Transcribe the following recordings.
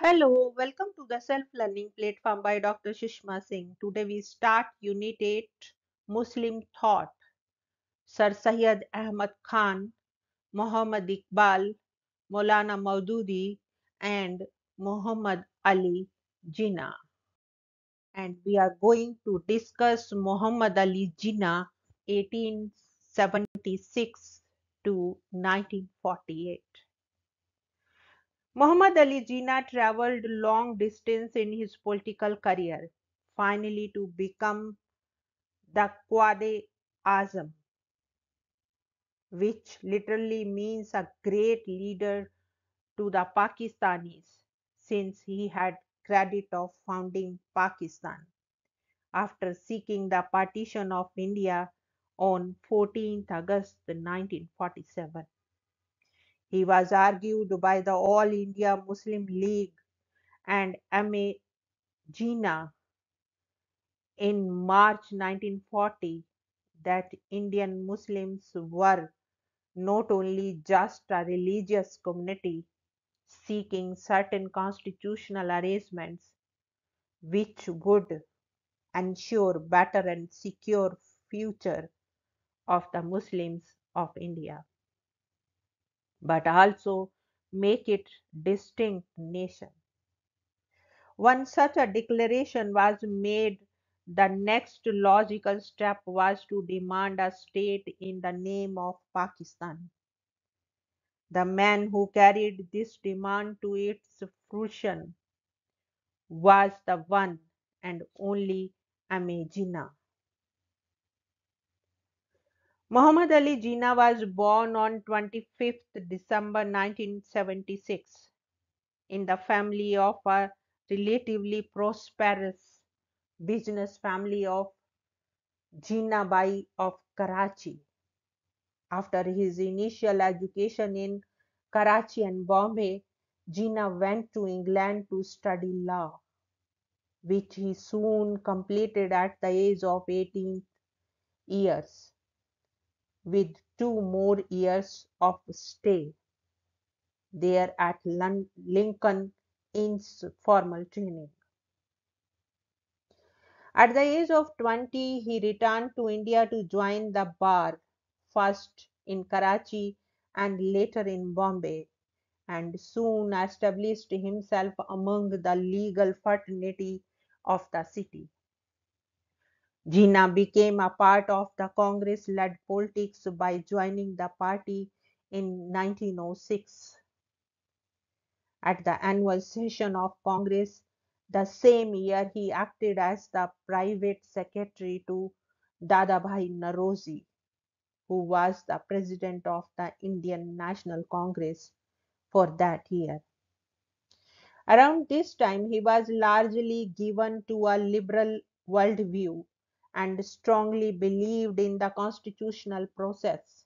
Hello, welcome to the self-learning platform by Dr. Shishma Singh. Today we start Unit 8 Muslim Thought. Sir Syed Ahmad Khan, Muhammad Iqbal, Maulana Maududi, and Muhammad Ali Jinnah. And we are going to discuss Muhammad Ali Jinnah 1876 to 1948. Muhammad Ali Jinnah traveled long distance in his political career, finally to become the Quad-e-Azam, which literally means a great leader to the Pakistanis, since he had credit of founding Pakistan after seeking the partition of India on 14th August 1947. He was argued by the All India Muslim League and M.A. Jinnah in March 1940 that Indian Muslims were not only just a religious community seeking certain constitutional arrangements which would ensure better and secure future of the Muslims of India, but also make it distinct nation. Once such a declaration was made, the next logical step was to demand a state in the name of Pakistan. The man who carried this demand to its fruition was the one and only M.A. Jinnah. Muhammad Ali Jinnah was born on 25th December 1976 in the family of a relatively prosperous business family of Jinnah Bai of Karachi. After his initial education in Karachi and Bombay, Jinnah went to England to study law, which he soon completed at the age of 18 years, with 2 more years of stay there at Lincoln Inn's formal training. At the age of 20, he returned to India to join the bar, first in Karachi and later in Bombay, and soon established himself among the legal fraternity of the city. Jinnah became a part of the Congress-led politics by joining the party in 1906. At the annual session of Congress the same year, he acted as the private secretary to Dadabhai Naorozi, who was the president of the Indian National Congress for that year. Around this time, he was largely given to a liberal worldview and strongly believed in the constitutional process.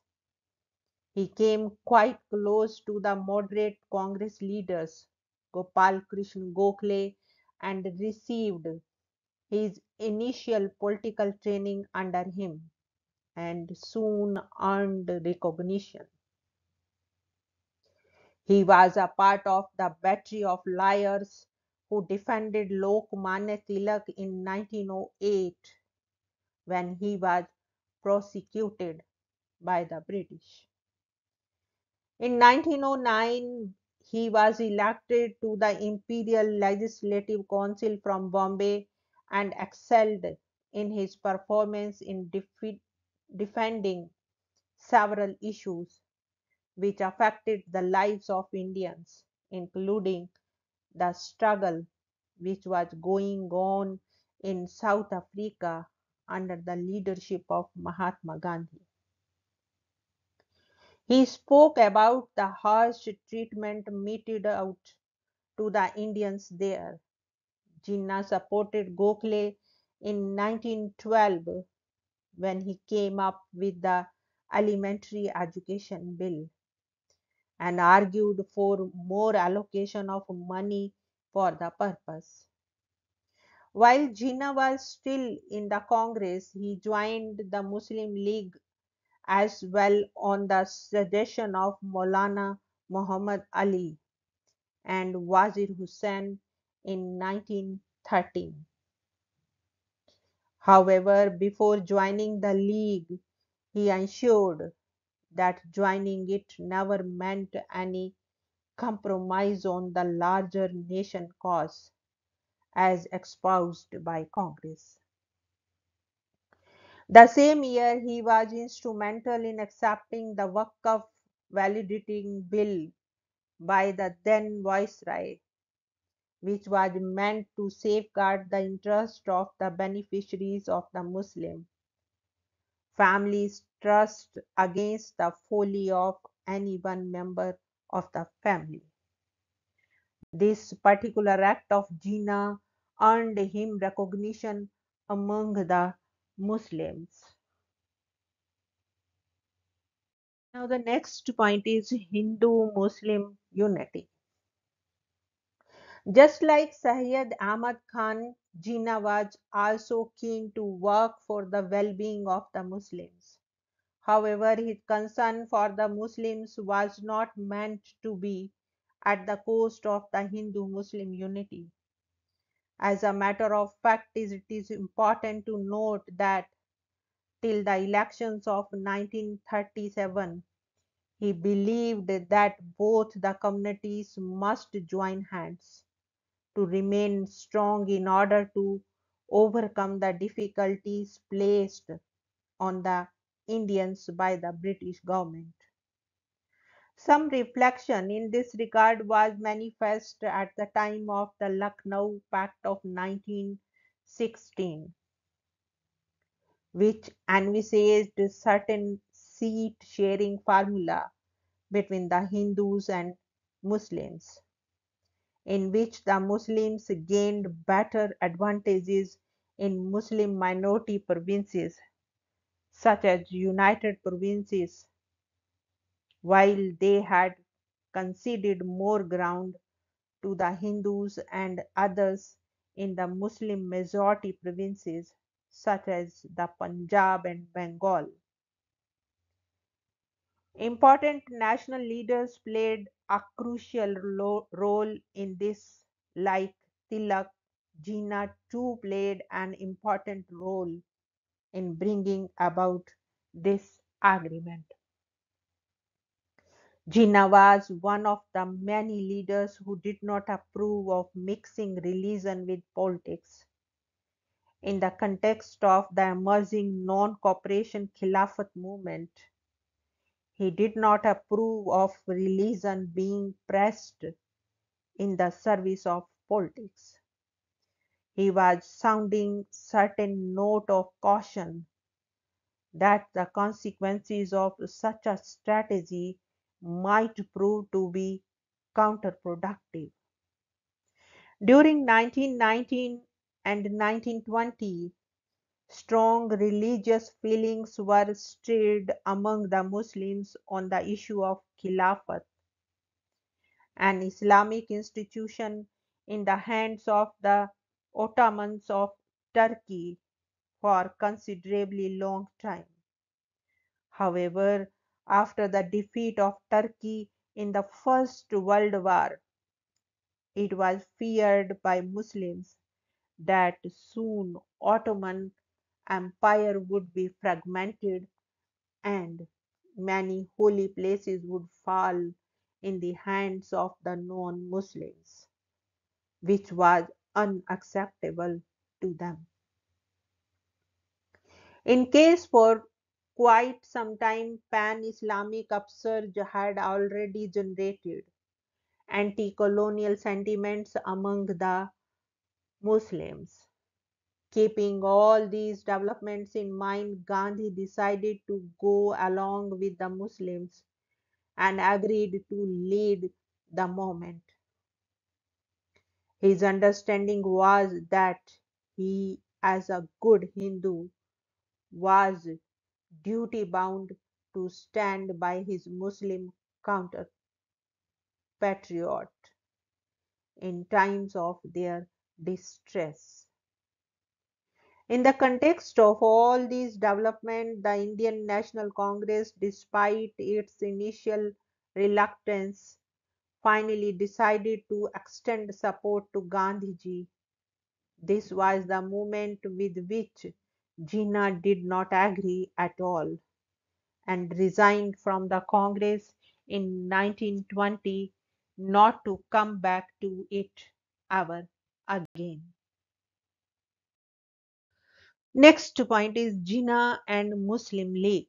He came quite close to the moderate Congress leaders, Gopal Krishna Gokhale, and received his initial political training under him and soon earned recognition. He was a part of the battery of lawyers who defended Lokmanya Tilak in 1908 when he was prosecuted by the British. In 1909, he was elected to the Imperial Legislative Council from Bombay and excelled in his performance in defending several issues which affected the lives of Indians, including the struggle which was going on in South Africa under the leadership of Mahatma Gandhi. He spoke about the harsh treatment meted out to the Indians there. Jinnah supported Gokhale in 1912 when he came up with the Elementary Education Bill and argued for more allocation of money for the purpose. While Jinnah was still in the Congress, he joined the Muslim League as well on the suggestion of Maulana Muhammad Ali and Wazir Hussain in 1913. However, before joining the League, he ensured that joining it never meant any compromise on the larger nation cause as espoused by Congress. The same year, he was instrumental in accepting the Waqf validating bill by the then Viceroy, which was meant to safeguard the interest of the beneficiaries of the Muslim families' trust against the folly of any one member of the family. This particular act of Jinnah earned him recognition among the Muslims. Now, the next point is Hindu Muslim unity. Just like Sayyid Ahmad Khan, Jinnah was also keen to work for the well being of the Muslims. However, his concern for the Muslims was not meant to be at the cost of the Hindu Muslim unity. As a matter of fact, it is important to note that till the elections of 1937, he believed that both the communities must join hands to remain strong in order to overcome the difficulties placed on the Indians by the British government. Some reflection in this regard was manifest at the time of the Lucknow Pact of 1916, which envisaged a certain seat sharing formula between the Hindus and Muslims, in which the Muslims gained better advantages in Muslim minority provinces such as United Provinces, while they had conceded more ground to the Hindus and others in the Muslim majority provinces such as the Punjab and Bengal. Important national leaders played a crucial role in this, like Tilak. Jinnah too played an important role in bringing about this agreement. Jinnah was one of the many leaders who did not approve of mixing religion with politics. In the context of the emerging non-cooperation Khilafat movement, he did not approve of religion being pressed in the service of politics. He was sounding certain note of caution that the consequences of such a strategy might prove to be counterproductive. During 1919 and 1920, strong religious feelings were stirred among the Muslims on the issue of Khilafat, an Islamic institution in the hands of the Ottomans of Turkey for considerably long time. However, after the defeat of Turkey in the First World War, it was feared by Muslims that soon Ottoman Empire would be fragmented and many holy places would fall in the hands of the non-Muslims, which was unacceptable to them. In case for quite some time, pan-Islamic upsurge had already generated anti-colonial sentiments among the Muslims. Keeping all these developments in mind, Gandhi decided to go along with the Muslims and agreed to lead the movement. His understanding was that he, as a good Hindu, was duty bound to stand by his Muslim compatriot in times of their distress. In the context of all these developments, the Indian National Congress, despite its initial reluctance, finally decided to extend support to Gandhiji. This was the moment with which Jinnah did not agree at all and resigned from the Congress in 1920, not to come back to it ever again. Next point is Jinnah and Muslim League.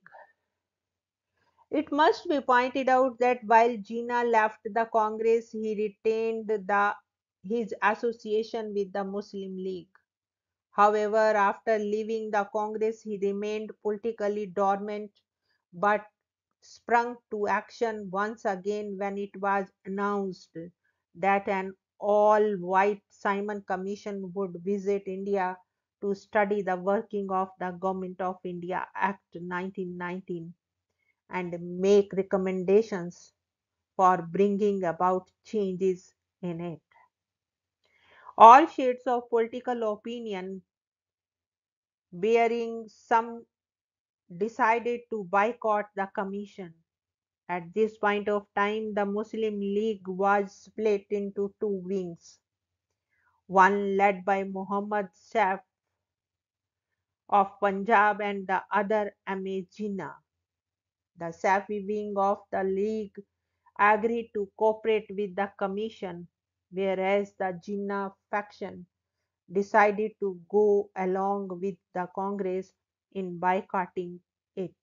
It must be pointed out that while Jinnah left the Congress, he retained his association with the Muslim League. However, after leaving the Congress, he remained politically dormant but sprung to action once again when it was announced that an all white Simon Commission would visit India to study the working of the Government of India Act 1919 and make recommendations for bringing about changes in it. All shades of political opinion bearing some decided to boycott the commission. At this point of time, the Muslim League was split into two wings, one led by Muhammad Saif of Punjab and the other M.A. Jinnah. The Safi wing of the League agreed to cooperate with the commission, whereas the Jinnah faction decided to go along with the Congress in boycotting it.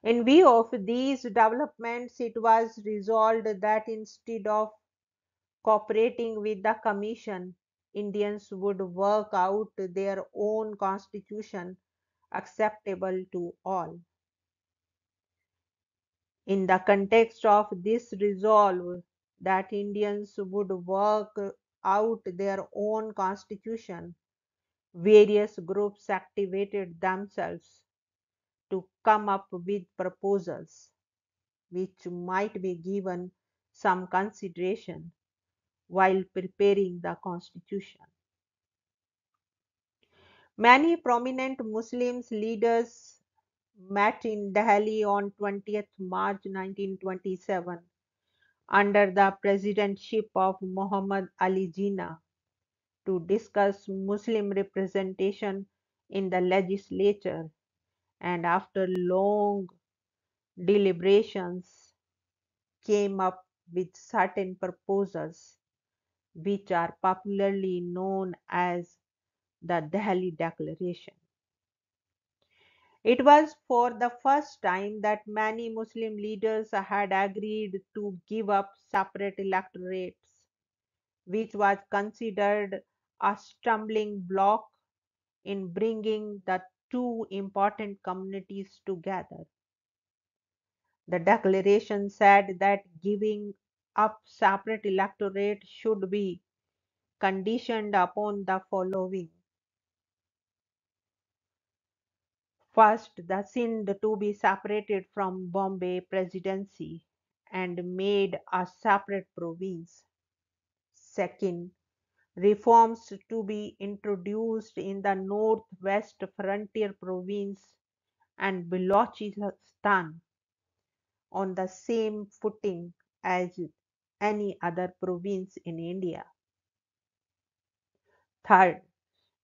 In view of these developments, it was resolved that instead of cooperating with the Commission, Indians would work out their own constitution acceptable to all. In the context of this resolve that Indians would work out their own constitution, various groups activated themselves to come up with proposals which might be given some consideration while preparing the constitution. Many prominent Muslim leaders met in Delhi on 20th March 1927 under the presidency of Muhammad Ali Jinnah to discuss Muslim representation in the legislature, and after long deliberations came up with certain proposals which are popularly known as the Delhi Declaration. It was for the first time that many Muslim leaders had agreed to give up separate electorates, which was considered a stumbling block in bringing the two important communities together. The declaration said that giving up separate electorate should be conditioned upon the following. First, the Sindh to be separated from Bombay Presidency and made a separate province. Second, reforms to be introduced in the northwest frontier province and Balochistan on the same footing as any other province in India. Third,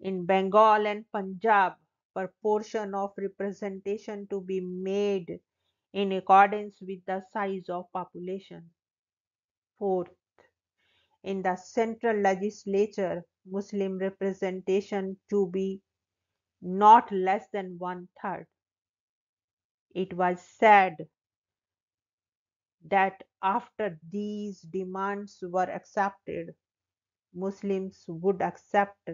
in Bengal and Punjab, proportion of representation to be made in accordance with the size of population. Fourth, in the central legislature, Muslim representation to be not less than one third. It was said that after these demands were accepted, Muslims would accept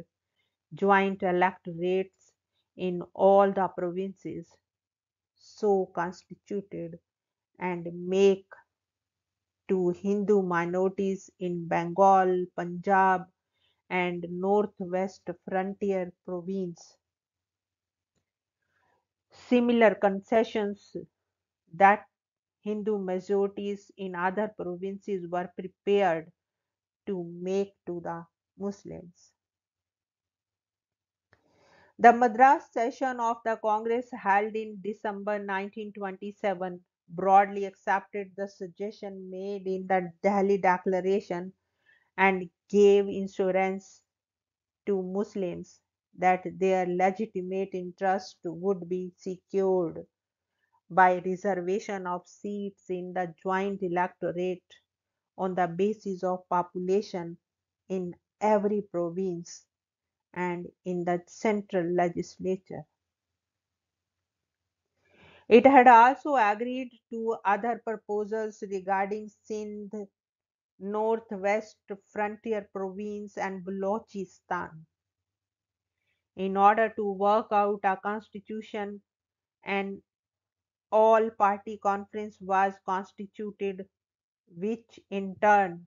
joint electorates in all the provinces so constituted and make to Hindu minorities in Bengal, Punjab, and Northwest Frontier Province similar concessions that Hindu majorities in other provinces were prepared to make to the Muslims. The Madras session of the Congress held in December 1927 broadly accepted the suggestion made in the Delhi Declaration and gave assurance to Muslims that their legitimate interest would be secured by reservation of seats in the joint electorate on the basis of population in every province and in the central legislature. It had also agreed to other proposals regarding Sindh, Northwest Frontier Province, and Balochistan. In order to work out a constitution, an all party conference was constituted, which in turn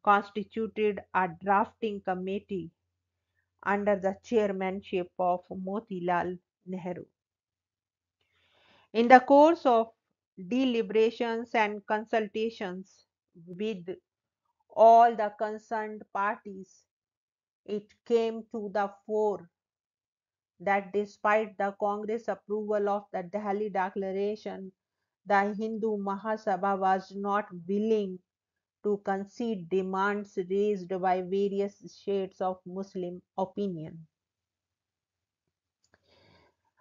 constituted a drafting committee under the chairmanship of Motilal Nehru. In the course of deliberations and consultations with all the concerned parties, it came to the fore that despite the Congress approval of the Delhi Declaration, the Hindu Mahasabha was not willing to concede demands raised by various shades of Muslim opinion.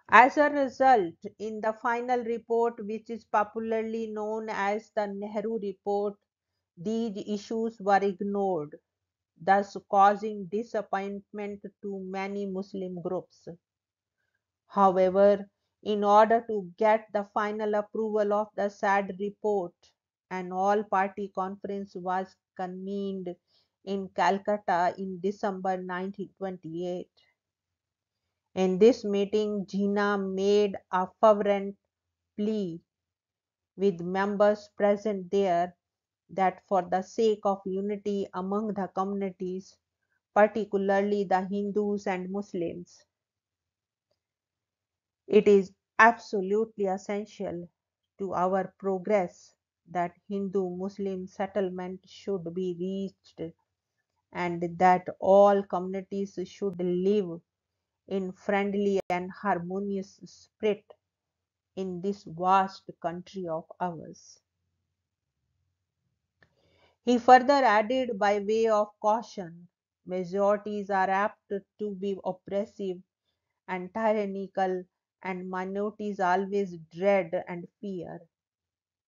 As a result, in the final report, which is popularly known as the Nehru Report, these issues were ignored, thus causing disappointment to many Muslim groups. However, in order to get the final approval of the said report, an all party conference was convened in Calcutta in December 1928. In this meeting, Jinnah made a fervent plea with members present there that for the sake of unity among the communities, particularly the Hindus and Muslims, it is absolutely essential to our progress that Hindu Muslim settlement should be reached and that all communities should live in friendly and harmonious spirit in this vast country of ours. He further added by way of caution, majorities are apt to be oppressive and tyrannical, and minorities always dread and fear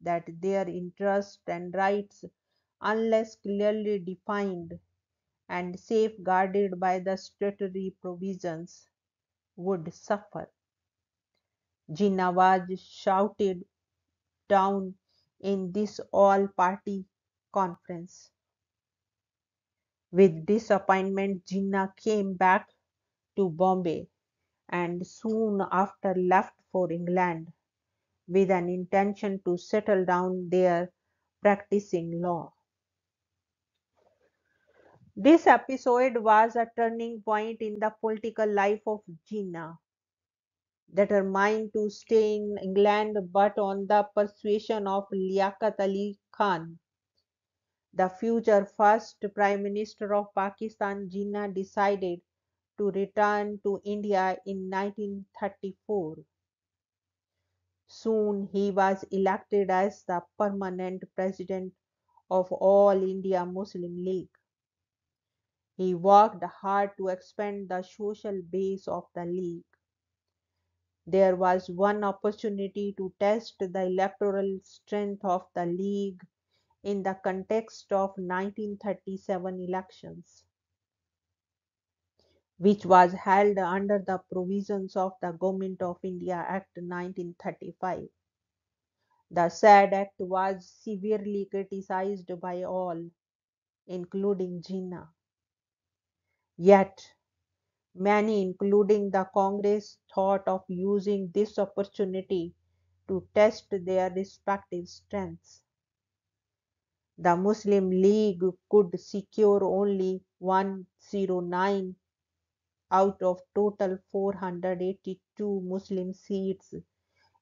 that their interests and rights, unless clearly defined and safeguarded by the statutory provisions, would suffer. Jinnah was shouted down in this all party conference. With disappointment, Jinnah came back to Bombay and soon after left for England with an intention to settle down there practicing law. This episode was a turning point in the political life of Jinnah, determined to stay in England but on the persuasion of Liaquat Ali Khan, the future first Prime Minister of Pakistan. Jinnah decided to return to India in 1934. Soon he was elected as the permanent president of All India Muslim League. He worked hard to expand the social base of the league. There was one opportunity to test the electoral strength of the league in the context of 1937 elections, which was held under the provisions of the Government of India Act 1935. The said act was severely criticized by all, including Jinnah. Yet, many, including the Congress, thought of using this opportunity to test their respective strengths. The Muslim League could secure only 109 out of total 482 Muslim seats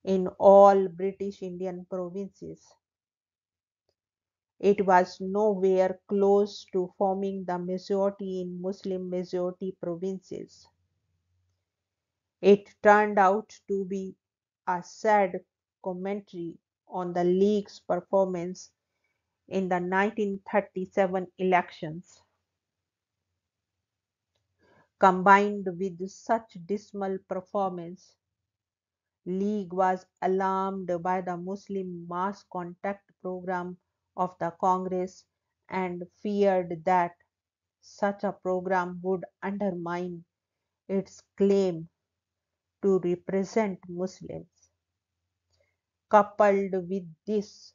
in all British Indian provinces. It was nowhere close to forming the majority in Muslim majority provinces. It turned out to be a sad commentary on the League's performance in the 1937 elections. Combined with such dismal performance, League was alarmed by the Muslim mass contact program of the Congress and feared that such a program would undermine its claim to represent Muslims. Coupled with this,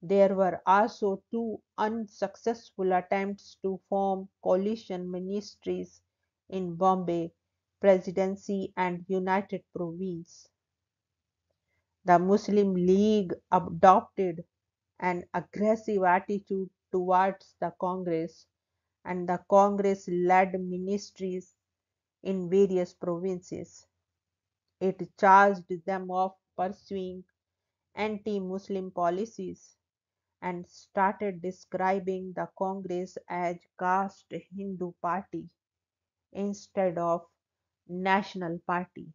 there were also two unsuccessful attempts to form coalition ministries in Bombay Presidency and United Province. The Muslim League adopted an aggressive attitude towards the Congress, and the Congress led ministries in various provinces. It charged them of pursuing anti-Muslim policies and started describing the Congress as caste Hindu party instead of national party.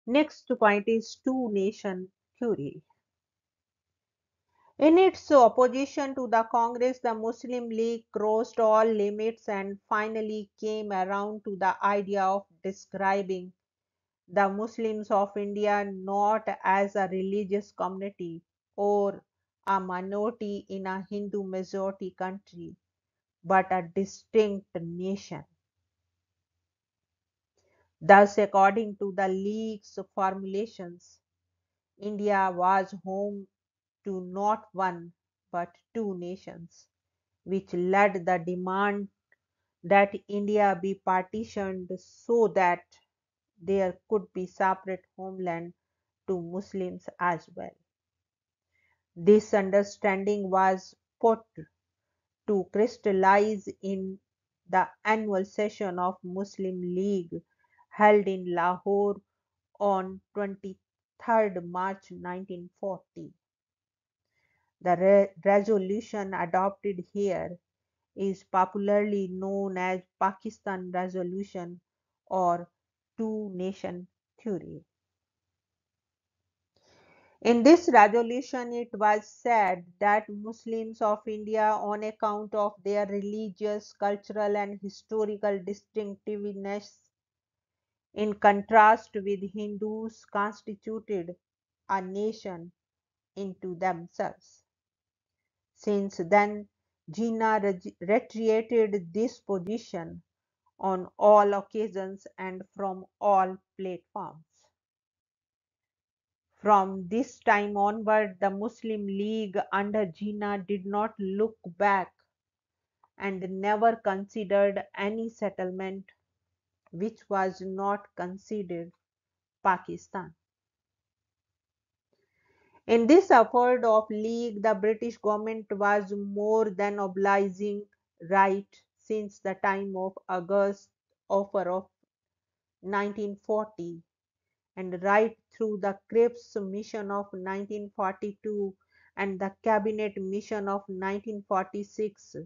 Next point is two nation theory. In its opposition to the Congress, the Muslim League crossed all limits and finally came around to the idea of describing the Muslims of India not as a religious community or a minority in a Hindu majority country, but a distinct nation. Thus, according to the League's formulations, India was home to not one but two nations, which led the demand that India be partitioned so that there could be separate homeland to Muslims as well. This understanding was put to crystallize in the annual session of Muslim League held in Lahore on 23rd March 1940. The resolution adopted here is popularly known as Pakistan Resolution or Two Nation Theory. In this resolution, it was said that Muslims of India, on account of their religious, cultural, and historical distinctiveness, in contrast with Hindus, constituted a nation into themselves. Since then, Jinnah reiterated this position on all occasions and from all platforms. From this time onward, the Muslim League under Jinnah did not look back and never considered any settlement which was not considered Pakistan. In this effort of League, the British government was more than obliging right since the time of August offer of 1940 and right through the Cripps Mission of 1942 and the Cabinet Mission of 1946.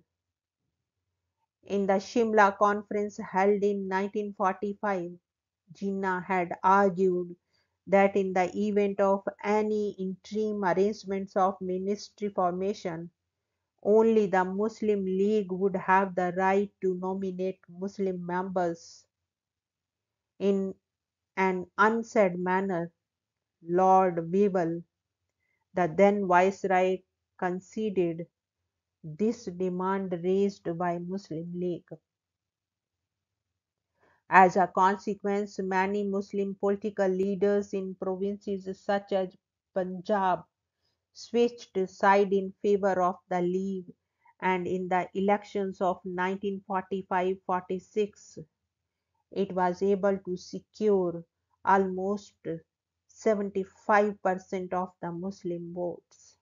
In the Shimla Conference held in 1945, Jinnah had argued that in the event of any interim arrangements of ministry formation, only the Muslim League would have the right to nominate Muslim members. In an unsaid manner, Lord Wavell, the then Viceroy, conceded this demand raised by Muslim League. As a consequence, many Muslim political leaders in provinces such as Punjab switched side in favor of the League, and in the elections of 1945-46, it was able to secure almost 75% of the Muslim votes.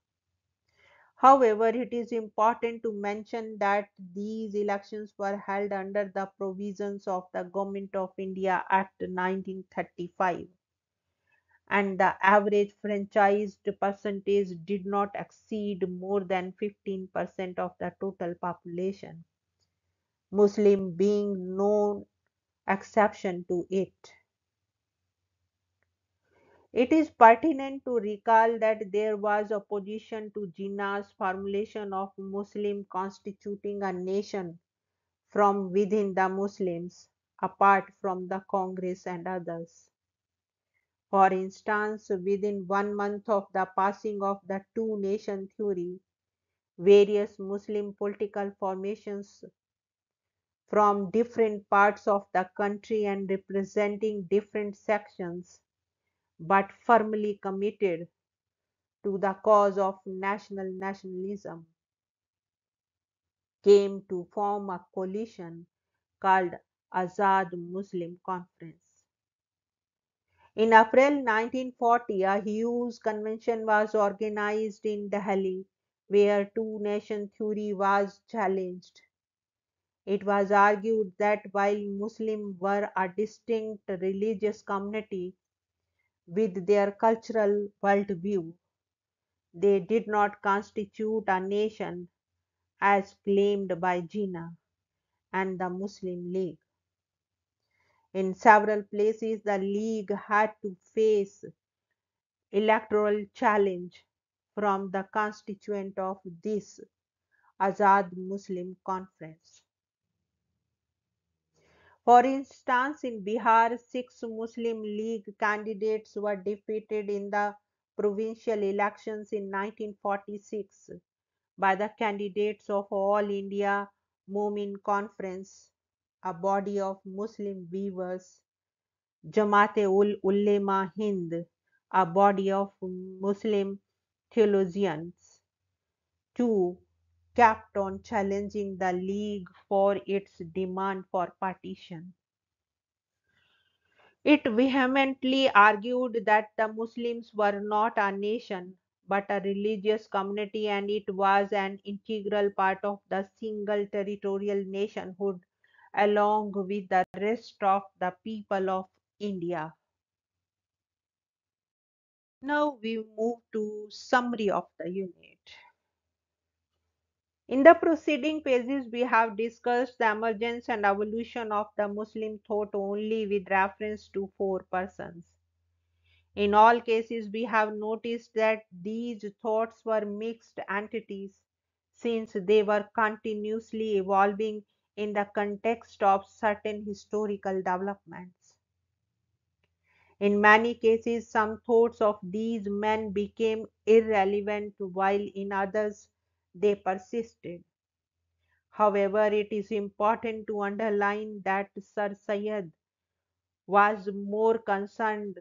However, it is important to mention that these elections were held under the provisions of the Government of India Act 1935, and the average franchised percentage did not exceed more than 15% of the total population, Muslim being no exception to it. It is pertinent to recall that there was opposition to Jinnah's formulation of Muslim constituting a nation from within the Muslims, apart from the Congress and others. For instance, within 1 month of the passing of the two nation theory, various Muslim political formations from different parts of the country and representing different sections but firmly committed to the cause of nationalism came to form a coalition called Azad Muslim Conference. In April 1940, a huge convention was organized in Delhi where two nation theory was challenged. It was argued that while Muslims were a distinct religious community with their cultural worldview, they did not constitute a nation as claimed by Jinnah and the Muslim League. In several places, the League had to face electoral challenge from the constituent of this Azad Muslim Conference. For instance, in Bihar, six Muslim League candidates were defeated in the provincial elections in 1946 by the candidates of All India Momin Conference, a body of Muslim weavers, Jamaat-ul-Ulema Hind, a body of Muslim theologians, too kept on challenging the League for its demand for partition. It vehemently argued that the Muslims were not a nation but a religious community and it was an integral part of the single territorial nationhood along with the rest of the people of India. Now we move to summary of the unit. In the preceding pages, we have discussed the emergence and evolution of the Muslim thought only with reference to four persons. In all cases, we have noticed that these thoughts were mixed entities since they were continuously evolving in the context of certain historical developments. In many cases, some thoughts of these men became irrelevant while in others they persisted. However, it is important to underline that Sir Syed was more concerned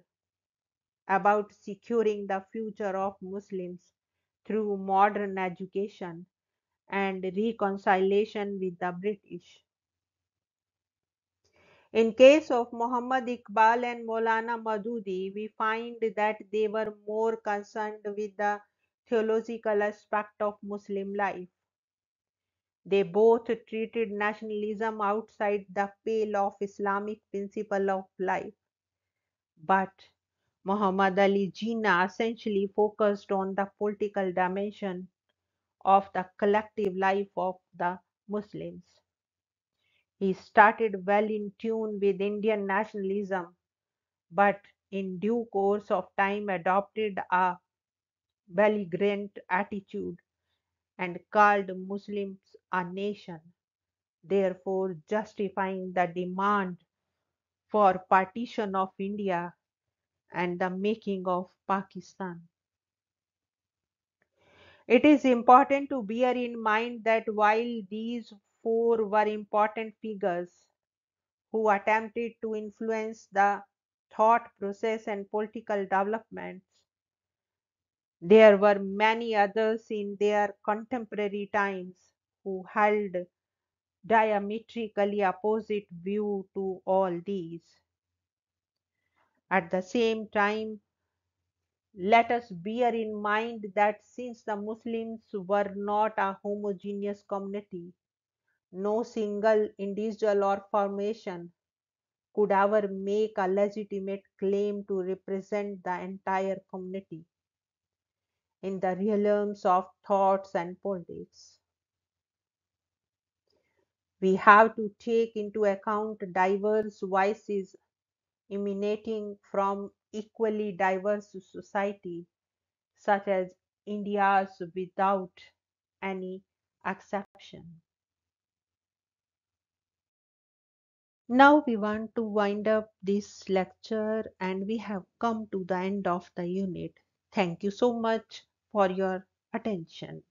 about securing the future of Muslims through modern education and reconciliation with the British. In case of Muhammad Iqbal and Maulana Madudi, we find that they were more concerned with the theological aspect of Muslim life. They both treated nationalism outside the pale of Islamic principle of life. But Muhammad Ali Jinnah essentially focused on the political dimension of the collective life of the Muslims. He started well in tune with Indian nationalism, but in due course of time adopted a belligerent attitude and called Muslims a nation, therefore justifying the demand for partition of India and the making of Pakistan. It is important to bear in mind that while these four were important figures who attempted to influence the thought process and political developments, there were many others in their contemporary times who held diametrically opposite view to all these. At the same time, let us bear in mind that since the Muslims were not a homogeneous community, no single individual or formation could ever make a legitimate claim to represent the entire community in the realms of thoughts and politics. We have to take into account diverse voices emanating from equally diverse society such as India's without any exception. Now we want to wind up this lecture and we have come to the end of the unit. Thank you so much for your attention.